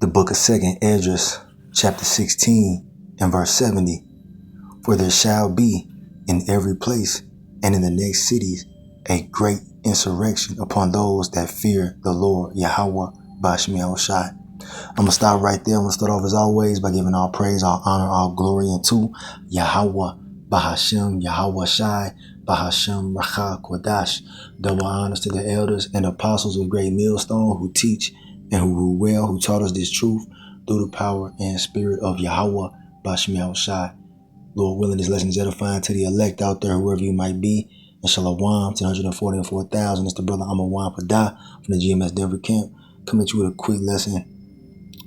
The book of 2nd Esdras, chapter 16 and verse 70. For there shall be in every place and in the next cities a great insurrection upon those that fear the Lord, YAHAWAH, bahasham. I'm going to stop right there. I'm going to start off as always by giving all praise, all honor, all glory unto YAHAWAH, bahasham, YAHAWASHI, bahasham, Racha, Kodash. Double honors to the elders and apostles of Great Millstone who teach and who rule well, who taught us this truth through the power and spirit of YAHAWAH, bahasham. Lord willing, this lesson is edifying to the elect out there, whoever you might be. And shalom to 144,000. It's the brother Amawan Padah from the GMS Denver camp. Come at you with a quick lesson.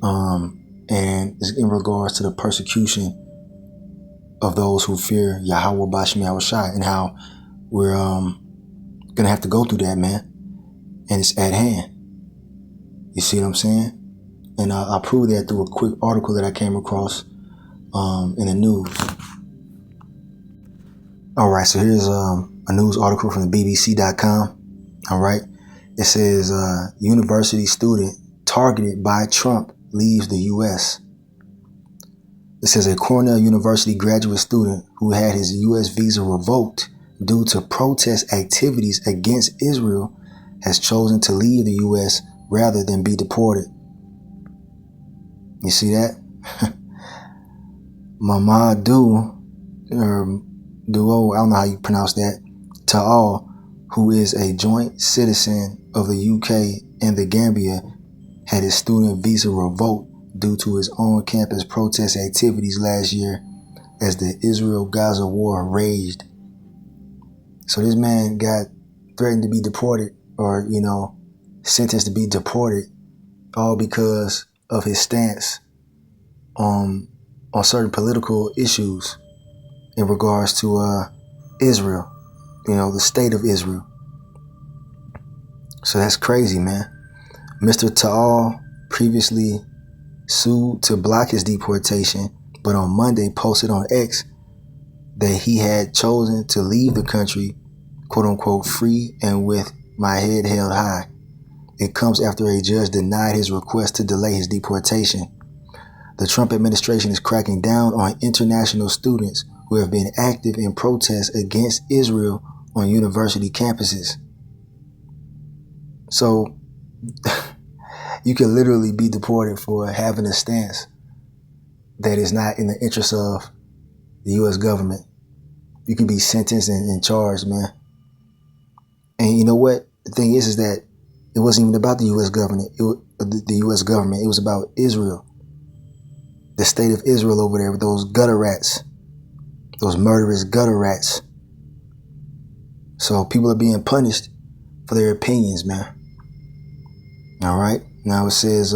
And it's in regards to the persecution of those who fear YAHAWAH, bahasham, and how we're gonna have to go through that, man. And it's at hand. You see what I'm saying? And I proved that through a quick article that I came across in the news. All right, so here's a news article from the BBC.com. All right, it says university student targeted by Trump leaves the U.S. It says a Cornell University graduate student who had his U.S. visa revoked due to protest activities against Israel has chosen to leave the U.S. rather than be deported. You see that? Mamadou, Duo, I don't know how you pronounce that, Ta'al, who is a joint citizen of the UK and the Gambia, had his student visa revoked due to his on-campus protest activities last year as the Israel-Gaza war raged. So this man got threatened to be deported or, sentenced to be deported all because of his stance on certain political issues in regards to Israel, the state of Israel. So that's crazy, man. Mr. Ta'al previously sued to block his deportation, but on Monday posted on X that he had chosen to leave the country, quote unquote, free and with my head held high. It comes after a judge denied his request to delay his deportation. The Trump administration is cracking down on international students who have been active in protests against Israel on university campuses. So you can literally be deported for having a stance that is not in the interest of the U.S. government. You can be sentenced and charged, man. And you know what? The thing is that it wasn't even about the U.S. government. The U.S. government. It was about Israel. The state of Israel over there with those gutter rats. Those murderous gutter rats. So people are being punished for their opinions, man. All right. Now it says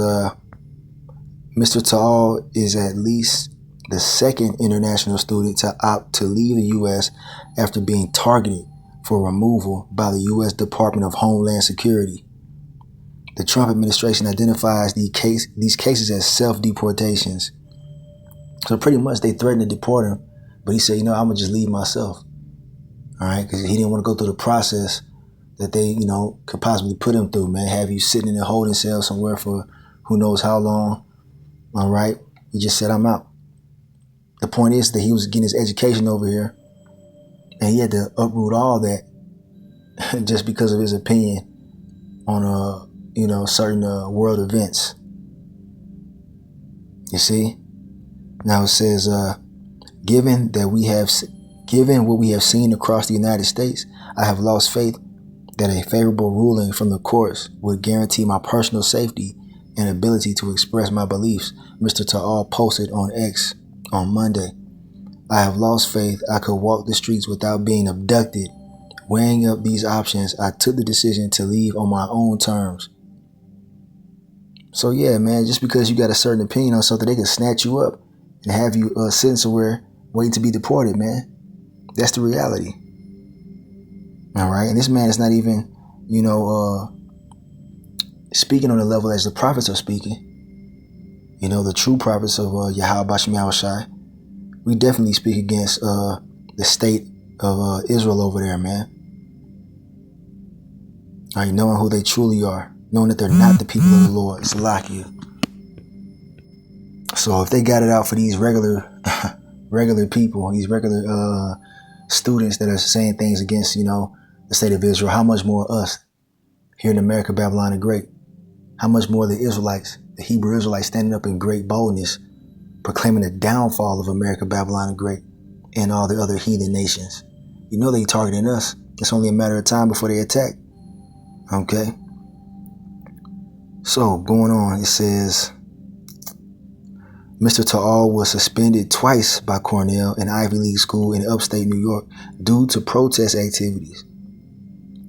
Mr. Ta'al is at least the second international student to opt to leave the U.S. after being targeted for removal by the U.S. Department of Homeland Security. The Trump administration identifies these cases as self-deportations. So pretty much they threatened to deport him, but he said, I'm going to just leave myself. All right, because he didn't want to go through the process that they, could possibly put him through, man. Have you sitting in a holding cell somewhere for who knows how long. All right, he just said, I'm out. The point is that he was getting his education over here, and he had to uproot all that just because of his opinion on certain world events. You see? Now it says, given what we have seen across the United States, I have lost faith that a favorable ruling from the courts would guarantee my personal safety and ability to express my beliefs, Mr. Ta'al posted on X on Monday. I have lost faith I could walk the streets without being abducted. Weighing up these options, I took the decision to leave on my own terms. So yeah, man, just because you got a certain opinion on something, they can snatch you up and have you sitting somewhere waiting to be deported, man. That's the reality. All right. And this man is not even, speaking on the level as the prophets are speaking. The true prophets of YAHAWAH, bahasham. We definitely speak against the state of Israel over there, man. All right, knowing who they truly are, knowing that they're not the people of the Lord. It's like you. So if they got it out for these regular people, these regular students that are saying things against, the state of Israel, how much more us here in America, Babylon the Great? How much more the Israelites, the Hebrew Israelites, standing up in great boldness, proclaiming the downfall of America, Babylon the Great, and all the other heathen nations? They targeting us. It's only a matter of time before they attack. Okay. So going on, it says, Mr. Ta'al was suspended twice by Cornell, an Ivy League school in upstate New York, due to protest activities.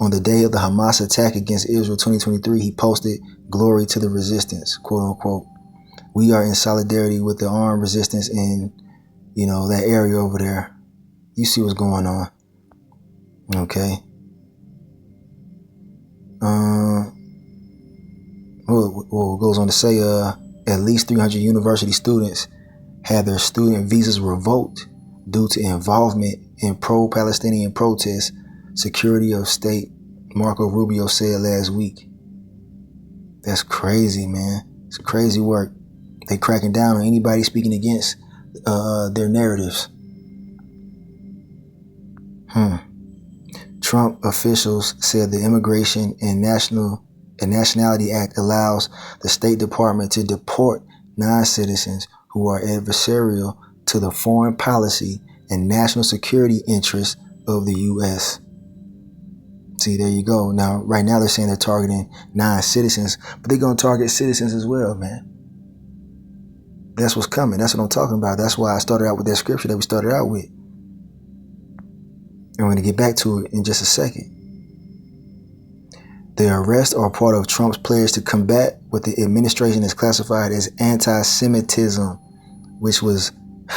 On the day of the Hamas attack against Israel 2023, he posted, "Glory to the resistance," quote unquote. "We are in solidarity with the armed resistance in, that area over there." You see what's going on. Okay. Well, it goes on to say, at least 300 university students had their student visas revoked due to involvement in pro-Palestinian protests, Secretary of State Marco Rubio said last week. That's crazy, man. It's crazy work. They cracking down on anybody speaking against their narratives. Trump officials said the Immigration and Nationality Act allows the State Department to deport non-citizens who are adversarial to the foreign policy and national security interests of the U.S. See, there you go. Now, right now they're saying they're targeting non-citizens, but they're going to target citizens as well, man. That's what's coming. That's what I'm talking about. That's why I started out with that scripture that we started out with. And we're going to get back to it in just a second. The arrests are part of Trump's pledge to combat what the administration has classified as anti-Semitism, which was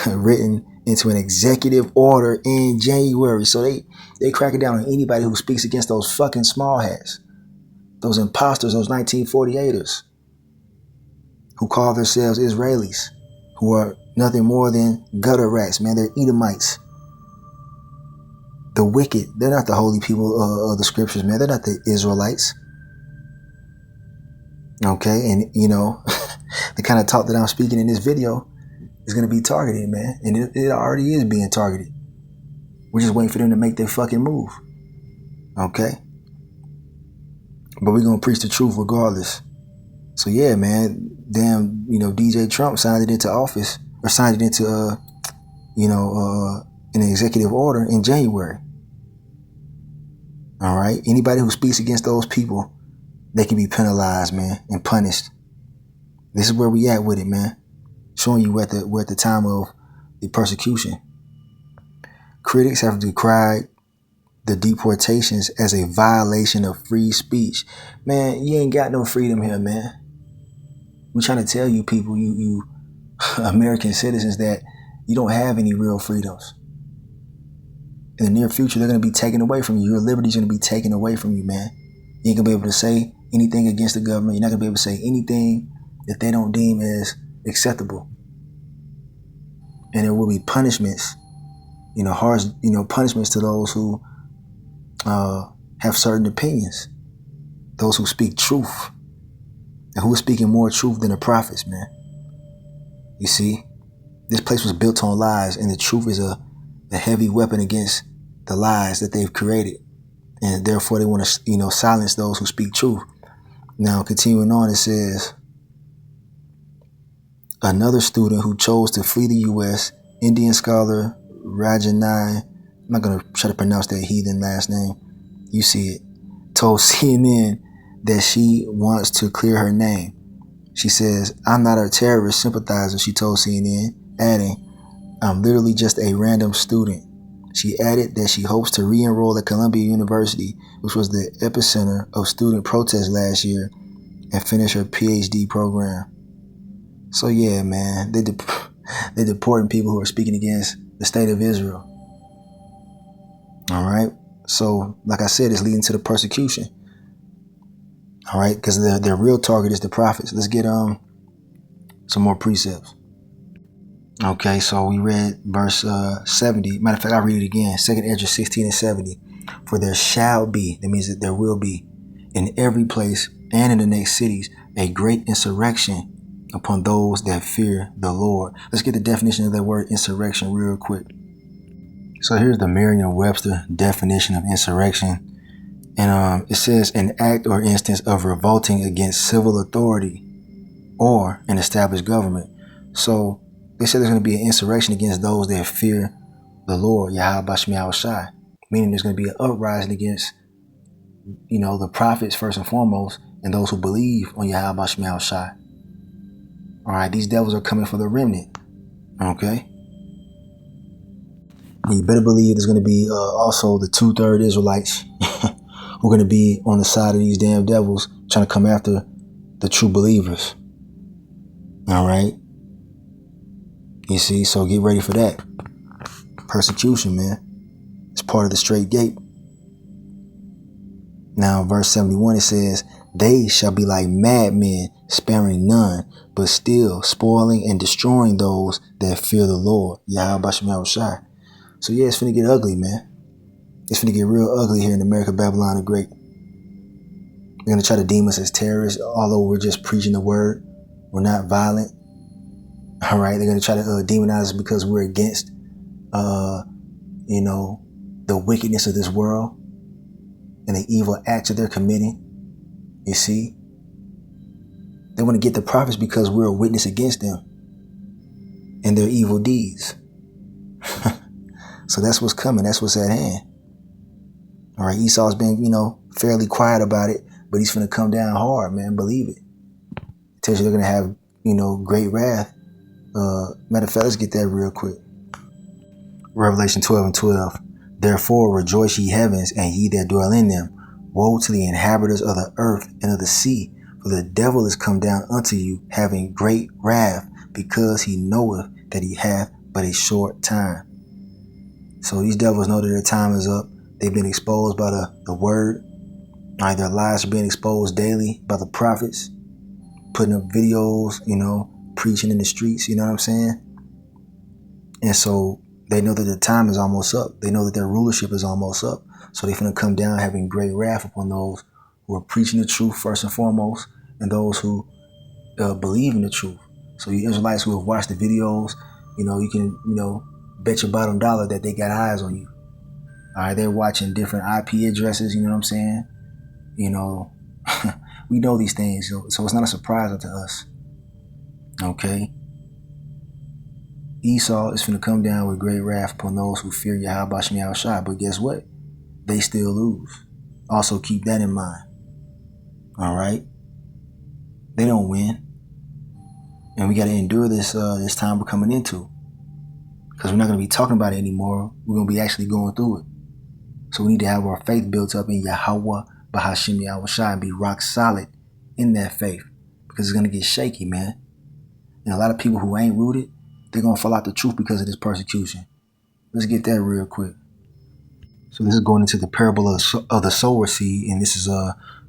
written into an executive order in January. So they cracking down on anybody who speaks against those fucking small hats, those imposters, those 1948ers who call themselves Israelis, who are nothing more than gutter rats, man. They're Edomites. The wicked. They're not the holy people of the scriptures, man. They're not the Israelites. Okay, and the kind of talk that I'm speaking in this video is going to be targeted, man. And it already is being targeted. We're just waiting for them to make their fucking move. Okay? But we're going to preach the truth regardless. So yeah, man, damn, DJ Trump signed it into office, or signed it into, an executive order in January. All right. Anybody who speaks against those people, they can be penalized, man, and punished. This is where we at with it, man. Showing you we're at the time of the persecution. Critics have decried the deportations as a violation of free speech. Man, you ain't got no freedom here, man. We're trying to tell you people, you American citizens, that you don't have any real freedoms. In the near future, they're going to be taken away from you. Your liberty's going to be taken away from you, man. You ain't going to be able to say anything against the government. You're not going to be able to say anything that they don't deem as acceptable. And there will be punishments, harsh, punishments to those who have certain opinions. Those who speak truth. And who is speaking more truth than the prophets, man. You see, this place was built on lies, and the truth is a heavy weapon against the lies that they've created. And therefore they want to, silence those who speak truth. Now, continuing on, it says, another student who chose to flee the U.S., Indian scholar Rajanai, I'm not going to try to pronounce that heathen last name, you see it, told CNN that she wants to clear her name. She says, "I'm not a terrorist sympathizer," she told CNN, adding, "I'm literally just a random student." She added that she hopes to re-enroll at Columbia University, which was the epicenter of student protests last year, and finish her PhD program. So yeah, man, they're deporting people who are speaking against the state of Israel. All right. So, like I said, it's leading to the persecution. All right, because their real target is the prophets. Let's get some more precepts. Okay, so we read verse 70. Matter of fact, I'll read it again. 2nd Ezra 16 and 70. For there shall be, that means that there will be, in every place and in the next cities, a great insurrection upon those that fear the Lord. Let's get the definition of that word insurrection real quick. So here's the Merriam-Webster definition of insurrection. And it says an act or instance of revolting against civil authority or an established government. So they said there's going to be an insurrection against those that fear the Lord, YAHAWASHI, meaning there's going to be an uprising against, the prophets first and foremost, and those who believe on YAHAWASHI. All right, these devils are coming for the remnant. Okay. And you better believe there's going to be also the 2/3 Israelites who are going to be on the side of these damn devils trying to come after the true believers. All right. You see, so get ready for that. Persecution, man. It's part of the straight gate. Now, verse 71, it says, they shall be like madmen, sparing none, but still spoiling and destroying those that fear the Lord. YAHAWASHI. So yeah, it's finna get ugly, man. It's finna get real ugly here in America, Babylon the Great. They're gonna try to deem us as terrorists, although we're just preaching the word. We're not violent. All right, they're gonna try to demonize us because we're against, the wickedness of this world and the evil acts that they're committing. You see, they want to get the prophets because we're a witness against them and their evil deeds. So that's what's coming. That's what's at hand. All right, Esau's been, fairly quiet about it, but he's finna come down hard, man. Believe it. It tells you they're gonna have, great wrath. Matter of fact, let's get that real quick. Revelation 12:12. Therefore rejoice ye heavens, and ye that dwell in them. Woe to the inhabitants of the earth and of the sea, for the devil is come down unto you, having great wrath, because he knoweth that he hath but a short time. So these devils know that their time is up. They've been exposed by the word. Their lives are being exposed daily by the prophets, putting up videos, preaching in the streets, you know what I'm saying? And so they know that their time is almost up. They know that their rulership is almost up. So they're going to come down having great wrath upon those who are preaching the truth first and foremost, and those who believe in the truth. So you Israelites who have watched the videos, you can, bet your bottom dollar that they got eyes on you. All right, they're watching different IP addresses, you know what I'm saying? We know these things, so it's not a surprise to us. Okay? Esau is going to come down with great wrath upon those who fear YAHAWASHI, but guess what? They still lose. Also keep that in mind. All right? They don't win. And we got to endure this time we're coming into. Because we're not going to be talking about it anymore. We're going to be actually going through it. So we need to have our faith built up in YAHAWAH, bahasham YAHAWASHI, and be rock solid in that faith. Because it's going to get shaky, man. And a lot of people who ain't rooted, they're going to fall out the truth because of this persecution. Let's get that real quick. So this is going into the parable of the sower seed. And this is,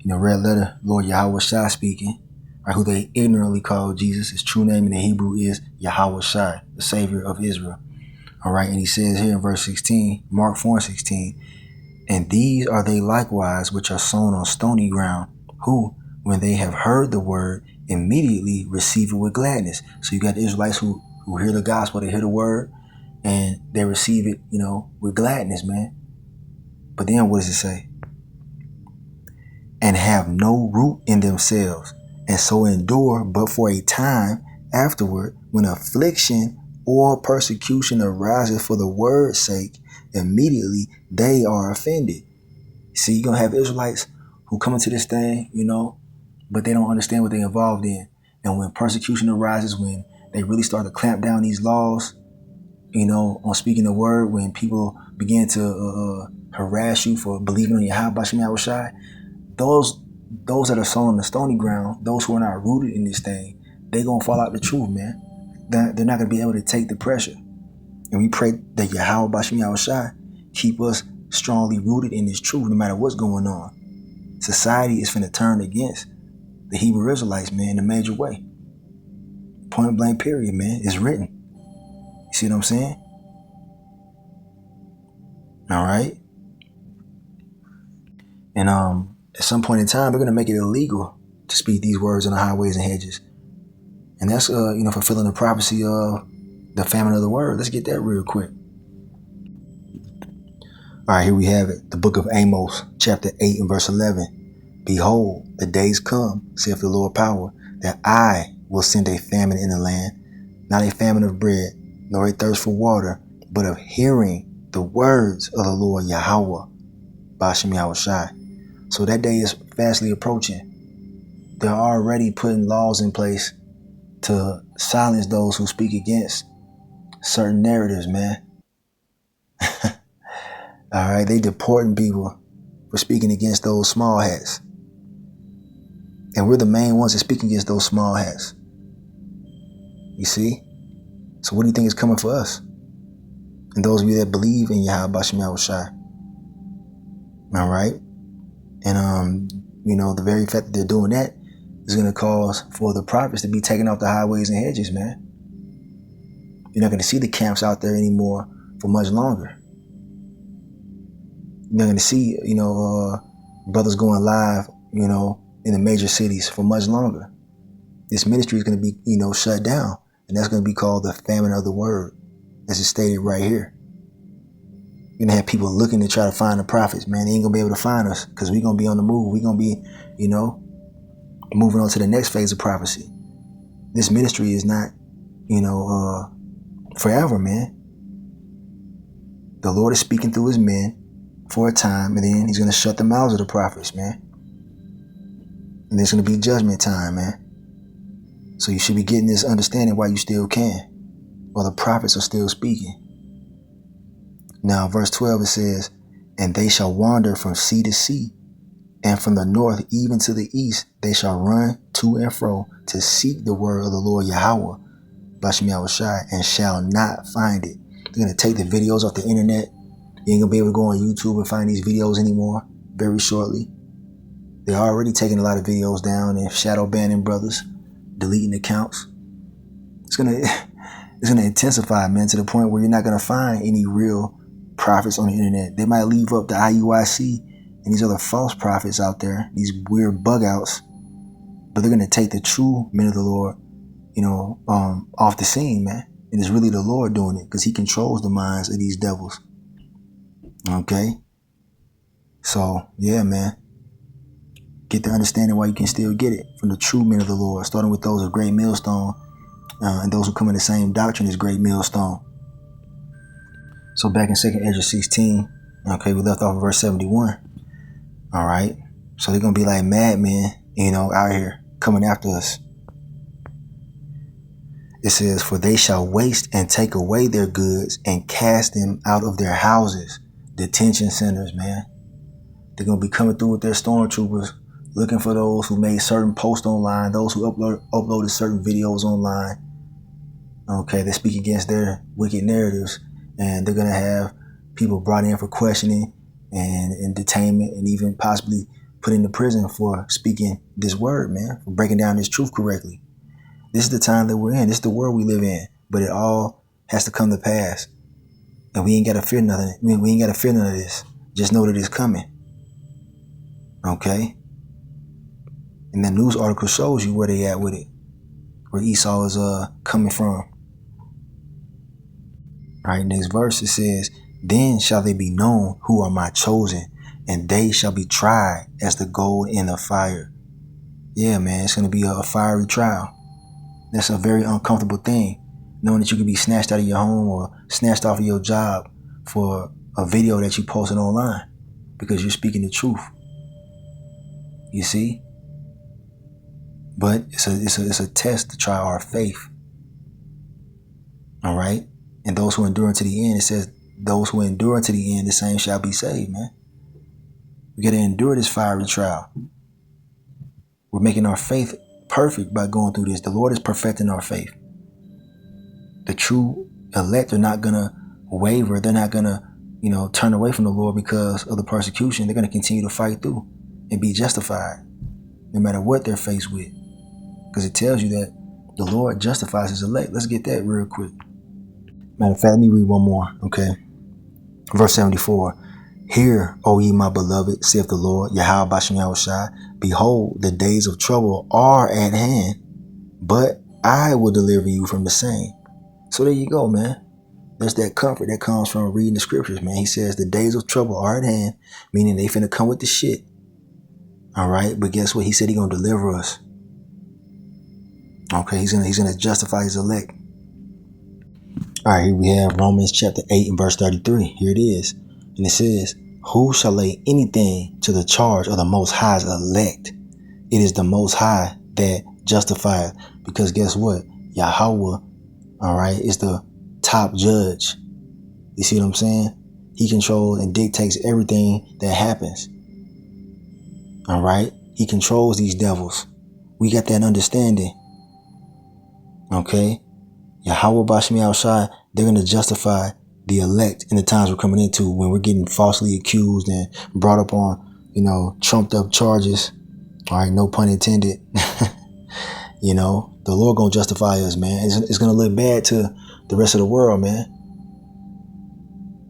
red letter, Lord YAHAWASHI speaking. Right, who they ignorantly call Jesus. His true name in the Hebrew is YAHAWASHI, the Savior of Israel. All right, and he says here in verse 16, Mark 4:16, and these are they likewise which are sown on stony ground, who, when they have heard the word, immediately receive it with gladness. So you got the Israelites who hear the gospel, they hear the word, and they receive it, with gladness, man. But then what does it say? And have no root in themselves, and so endure but for a time afterward, when affliction or persecution arises for the word's sake, immediately they are offended. See, you're going to have Israelites who come into this thing, but they don't understand what they're involved in. And when persecution arises, when they really start to clamp down these laws, on speaking the word, when people begin to harass you for believing on YAHAWASHI, those that are sown on the stony ground, those who are not rooted in this thing, they're going to fall out the truth, man. They're not going to be able to take the pressure. And we pray that YAHAWASHI keep us strongly rooted in this truth no matter what's going on. Society is finna turn against the Hebrew Israelites, man, in a major way. Point blank period, man. It's written. You see what I'm saying? All right. And at some point in time, they're going to make it illegal to speak these words on the highways and hedges. And that's, fulfilling the prophecy of the famine of the word. Let's get that real quick. All right, here we have it. The book of Amos, chapter 8 and verse 11. Behold, the days come, saith the Lord power, that I will send a famine in the land, not a famine of bread, nor a thirst for water, but of hearing the words of the Lord YAHAWAH, bahasham YAHAWASHI. So that day is fastly approaching. They're already putting laws in place to silence those who speak against certain narratives, man. All right, they deporting people for speaking against those small hats. And we're the main ones that speak against those small hats. You see? So what do you think is coming for us? And those of you that believe in Yahweh bahasham YAHAWASHI. All right? And, the very fact that they're doing that is going to cause for the prophets to be taken off the highways and hedges, man. You're not going to see the camps out there anymore for much longer. You're not going to see, brothers going live, in the major cities for much longer. This ministry is going to be, shut down. And that's going to be called the famine of the word, as it's stated right here. You're going to have people looking to try to find the prophets, man. They ain't going to be able to find us because we're going to be on the move. We're going to be, moving on to the next phase of prophecy. This ministry is not, forever, man. The Lord is speaking through his men for a time, and then he's going to shut the mouths of the prophets, man. And there's going to be judgment time, man. So you should be getting this understanding while you still can, while the prophets are still speaking. Now, verse 12, it says, and they shall wander from sea to sea, and from the north even to the east, they shall run to and fro to seek the word of the Lord YAHAWAH, bahasham YAHAWASHI, and shall not find it. They're going to take the videos off the internet. You ain't going to be able to go on YouTube and find these videos anymore very shortly. They're already taking a lot of videos down and shadow banning brothers, deleting accounts. It's going to intensify, man, to the point where you're not going to find any real prophets on the internet. They might leave up the IUIC and these other false prophets out there, these weird bug outs, but they're going to take the true men of the Lord, off the scene, man. And it's really the Lord doing it because he controls the minds of these devils. Okay. So, yeah, man. Get the understanding why you can still get it from the true men of the Lord, starting with those of Great Millstone and those who come in the same doctrine as Great Millstone. So back in 2nd Ezra 16, okay, we left off of verse 71. All right. So they're going to be like madmen, out here coming after us. It says, for they shall waste and take away their goods and cast them out of their houses. Detention centers, man. They're going to be coming through with their stormtroopers, looking for those who made certain posts online, those who uploaded certain videos online. Okay, they speak against their wicked narratives, and they're going to have people brought in for questioning and detainment, and even possibly put into prison for speaking this word, man, for breaking down this truth correctly. This is the time that we're in. This is the world we live in, but it all has to come to pass. And we ain't got to fear nothing. We ain't got to fear none of this. Just know that it's coming. Okay? And that news article shows you where they at with it, where Esau is coming from. All right, next verse, it says, then shall they be known who are my chosen, and they shall be tried as the gold in the fire. Yeah, man, it's going to be a fiery trial. That's a very uncomfortable thing, knowing that you could be snatched out of your home or snatched off of your job for a video that you posted online because you're speaking the truth. You see? But it's a test to try our faith. All right? And those who endure unto the end, it says, those who endure unto the end, the same shall be saved, man. We got to endure this fiery trial. We're making our faith perfect by going through this. The Lord is perfecting our faith. The true elect are not going to waver. They're not going to, turn away from the Lord because of the persecution. They're going to continue to fight through and be justified no matter what they're faced with. Because it tells you that the Lord justifies his elect. Let's get that real quick. Matter of fact, let me read one more, okay? Verse 74. Hear, O ye my beloved, saith the Lord, YAHAWAH bahasham YAHAWASHI. Behold, the days of trouble are at hand, but I will deliver you from the same. So there you go, man. There's that comfort that comes from reading the scriptures, man. He says the days of trouble are at hand, meaning they finna come with the shit. All right, but guess what? He said he gonna deliver us. Okay, he's gonna justify his elect. All right, here we have Romans chapter 8 and verse 33. Here it is. And it says, who shall lay anything to the charge of the Most High's elect? It is the Most High that justifieth. Because guess what? Yahawah, all right, is the top judge. You see what I'm saying? He controls and dictates everything that happens. All right? He controls these devils. We got that understanding. Okay? YAHAWASHI, they're going to justify the elect in the times we're coming into when we're getting falsely accused and brought up on, trumped up charges. All right, no pun intended. The Lord going to justify us, man. It's going to look bad to the rest of the world, man.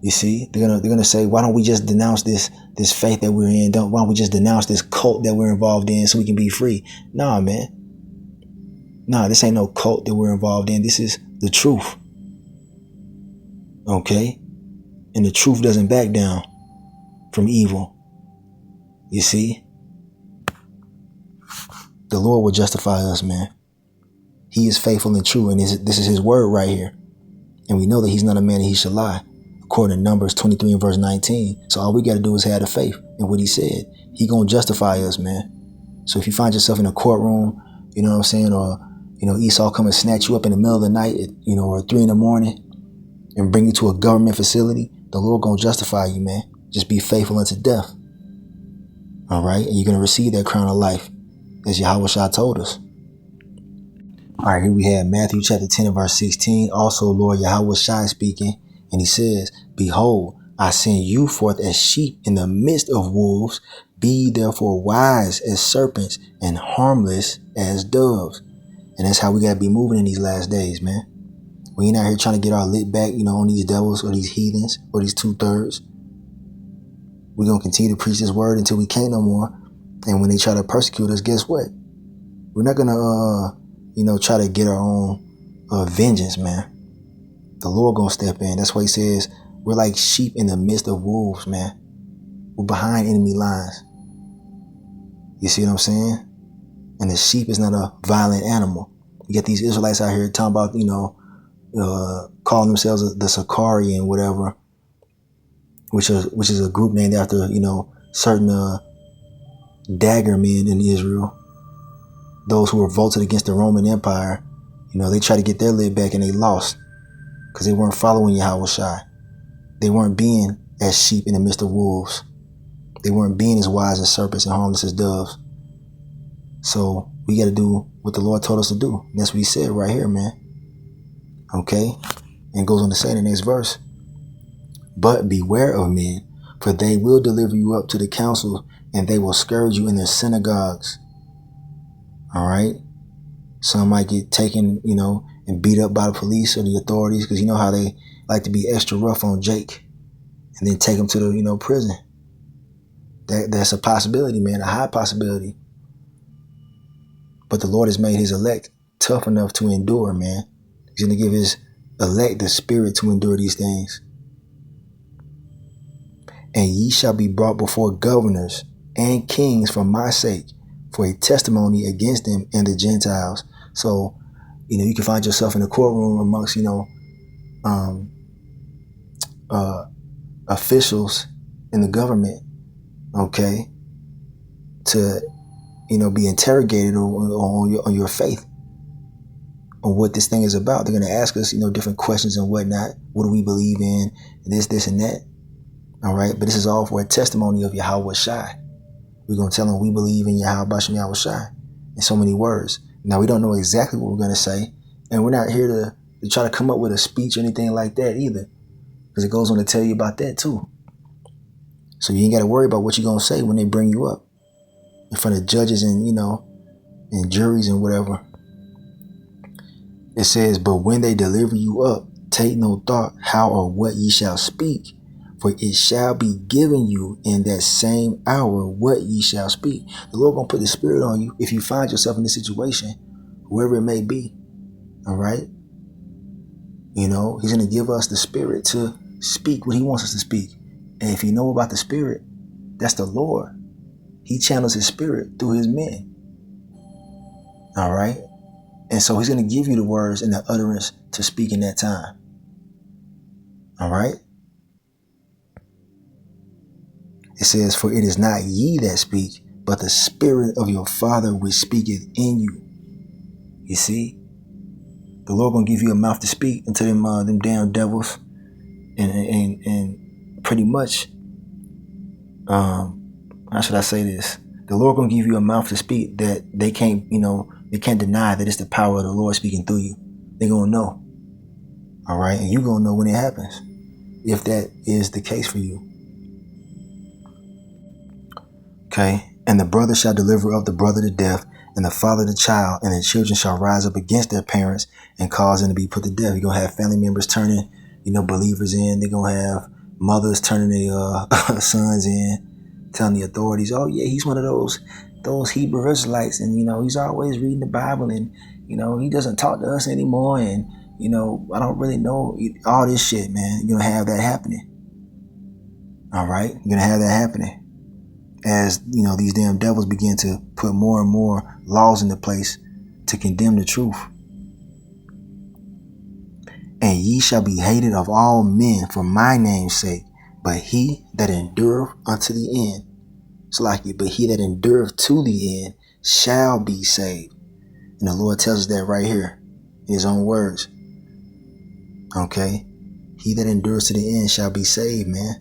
You see, they're gonna say, why don't we just denounce this faith that we're in? Why don't we just denounce this cult that we're involved in so we can be free? Nah, man. Nah, this ain't no cult that we're involved in. This is the truth. Okay? And the truth doesn't back down from evil. You see? The Lord will justify us, man. He is faithful and true, and this is his word right here. And we know that he's not a man that he should lie, according to Numbers 23 and verse 19. So all we got to do is have the faith in what he said. He gonna justify us, man. So if you find yourself in a courtroom, you know what I'm saying, or Esau come and snatch you up in the middle of the night, or 3 a.m. and bring you to a government facility, the Lord gonna justify you, man. Just be faithful unto death. All right, and you're gonna receive that crown of life, as Yahawashi told us. All right, here we have Matthew chapter 10 and verse 16. Also, Lord Yahawashi speaking, and he says, behold, I send you forth as sheep in the midst of wolves. Be therefore wise as serpents and harmless as doves. And that's how we got to be moving in these last days, man. We ain't out here trying to get our lit back, on these devils or these heathens or these 2/3. We're going to continue to preach this word until we can't no more. And when they try to persecute us, guess what? We're not going to, try to get our own vengeance, man. The Lord going to step in. That's why he says we're like sheep in the midst of wolves, man. We're behind enemy lines. You see what I'm saying? And the sheep is not a violent animal. You get these Israelites out here talking about, calling themselves the Sakari and whatever, which is a group named after, certain dagger men in Israel. Those who revolted against the Roman Empire. They tried to get their lid back and they lost because they weren't following Yahawashi. They weren't being as sheep in the midst of wolves. They weren't being as wise as serpents and harmless as doves. So we got to do what the Lord told us to do. And that's what he said right here, man. Okay? And goes on to say in the next verse, but beware of men, for they will deliver you up to the council, and they will scourge you in their synagogues. All right? Some might get taken, and beat up by the police or the authorities, because you know how they like to be extra rough on Jake and then take him to the, prison. That's a possibility, man, a high possibility. But the Lord has made his elect tough enough to endure, man. He's going to give his elect the spirit to endure these things. And ye shall be brought before governors and kings for my sake, for a testimony against them and the Gentiles. So, you can find yourself in a courtroom amongst, officials in the government, okay, to, be interrogated on your faith, on what this thing is about. They're going to ask us, different questions and whatnot. What do we believe in? This, and that. All right. But this is all for a testimony of Yahawashi. We're going to tell them we believe in Yahawashi in so many words. Now, we don't know exactly what we're going to say. And we're not here to try to come up with a speech or anything like that either, because it goes on to tell you about that too. So you ain't got to worry about what you're going to say when they bring you up in front of judges and, and juries and whatever. It says, but when they deliver you up, take no thought how or what ye shall speak, for it shall be given you in that same hour what ye shall speak. The Lord gonna put the spirit on you if you find yourself in this situation, whoever it may be. All right. You know, he's going to give us the spirit to speak what he wants us to speak. And if you know about the spirit, that's the Lord. He channels his spirit through his men. All right. And so he's going to give you the words and the utterance to speak in that time. All right. It says, for it is not ye that speak, but the spirit of your Father which speaketh in you. You see, the Lord gonna give you a mouth to speak into them damn devils, and pretty much, how should I say this? The Lord gonna give you a mouth to speak that they can't, they can't deny that it's the power of the Lord speaking through you. They gonna know, all right, and you gonna know when it happens, if that is the case for you. Okay, and the brother shall deliver up the brother to death, and the father the child, and the children shall rise up against their parents and cause them to be put to death. You're going to have family members turning, believers in. They're going to have mothers turning their sons in, telling the authorities, oh yeah, he's one of those Hebrew Israelites, and he's always reading the Bible, and he doesn't talk to us anymore, and I don't really know all this shit, man. You're going to have that happening. All right, you're going to have that happening. As these damn devils begin to put more and more laws into place to condemn the truth. And ye shall be hated of all men for my name's sake, but he that endureth unto the end, but he that endureth to the end shall be saved. And the Lord tells us that right here in his own words. Okay, he that endures to the end shall be saved, man.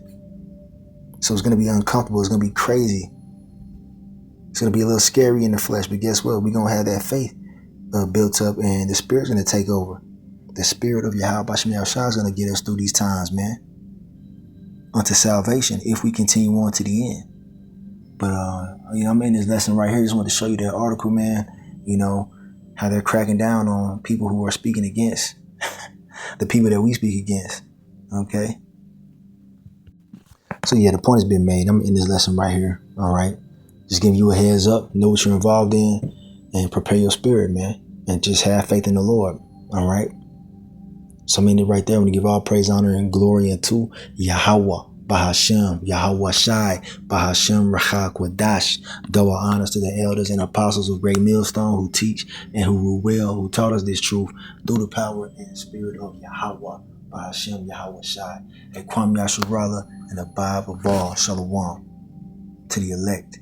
So it's going to be uncomfortable. It's going to be crazy. It's going to be a little scary in the flesh, but guess what? We're going to have that faith built up, and the Spirit's going to take over. The Spirit of YAHAWASHI is going to get us through these times, man, unto salvation if we continue on to the end. But, I'm in this lesson right here. Just wanted to show you that article, man, how they're cracking down on people who are speaking against the people that we speak against, okay? So, yeah, the point has been made. I'm in this lesson right here, all right? Just giving you a heads up, know what you're involved in, and prepare your spirit, man. And just have faith in the Lord, all right? So I'm in it right there. I'm going to give all praise, honor, and glory unto Yahawah, bahasham, YAHAWASHI, bahasham, Rachak, Wadash. Double honors to the elders and apostles of Great Millstone who teach and who rule well, who taught us this truth through the power and spirit of Yahawah, bahasham, YAHAWASHI. And Kwam Yasharala and the Bible Ball, Shalom to the elect.